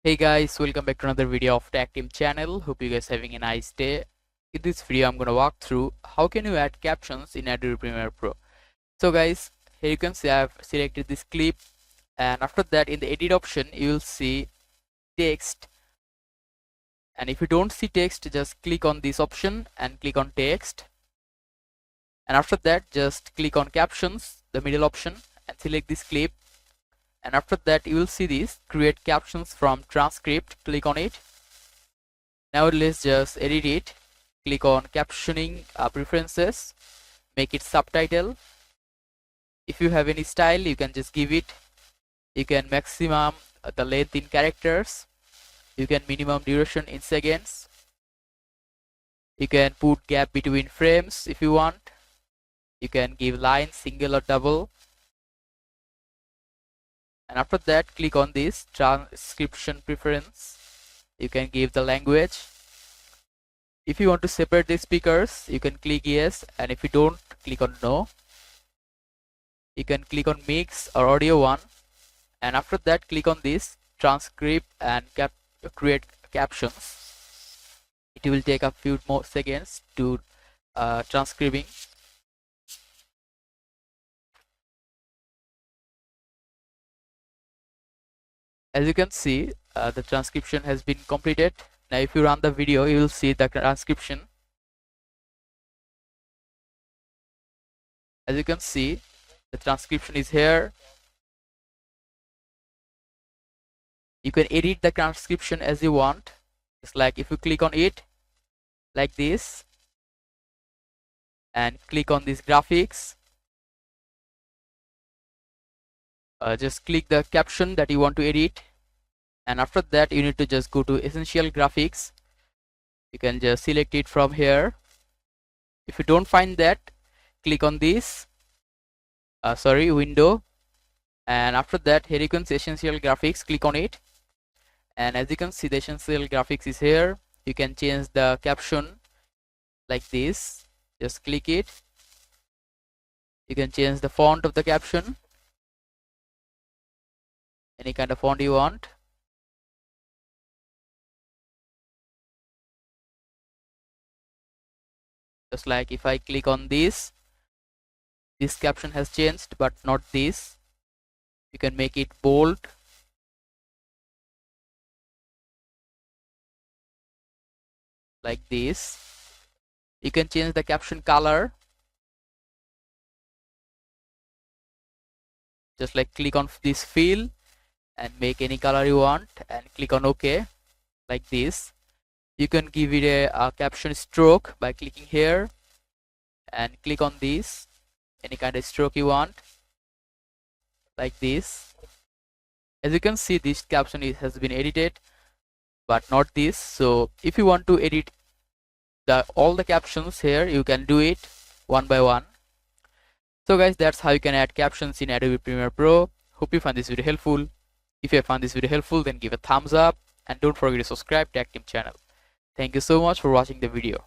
Hey guys, welcome back to another video of Tactim channel. Hope you guys having a nice day. In this video, I'm gonna walk through how can you add captions in Adobe Premiere Pro. So guys, here you can see I've selected this clip, and after that in the edit option you will see text. And if you don't see text, just click on this option and click on text. And after that, just click on captions, the middle option, and select this clip. And after that you will see this create captions from transcript. Click on it. Now let's just edit it. Click on captioning preferences, make it subtitle. If you have any style, you can just give it. You can maximum the length in characters. You can minimum duration in seconds. You can put gap between frames if you want. You can give line single or double. And after that, click on this transcription preference. You can give the language. If you want to separate the speakers, you can click yes, and if you don't, click on no. You can click on mix or audio one, and after that click on this transcript and create captions. It will take a few more seconds to transcribing. As you can see, the transcription has been completed. Now if you run the video, you will see the transcription. As you can see, the transcription is here. You can edit the transcription as you want. It's like if you click on it like this and click on this graphics, just click the caption that you want to edit, and after that you need to just go to essential graphics. You can just select it from here. If you don't find that, click on this window, and after that here you can see essential graphics. Click on it, and as you can see the essential graphics is here. You can change the caption like this. Just click it. You can change the font of the caption, any kind of font you want. Just like if I click on this caption has changed, but not this. You can make it bold like this. You can change the caption color. Just like click on this fill and make any color you want and click on OK like this. You can give it a caption stroke by clicking here and click on this, any kind of stroke you want like this. As you can see, this caption has been edited, but not this. So if you want to edit all the captions here, you can do it one by one. So guys, that's how you can add captions in Adobe Premiere Pro. Hope you find this video helpful. If you have found this video helpful, then give a thumbs up and don't forget to subscribe to Tactim channel. Thank you so much for watching the video.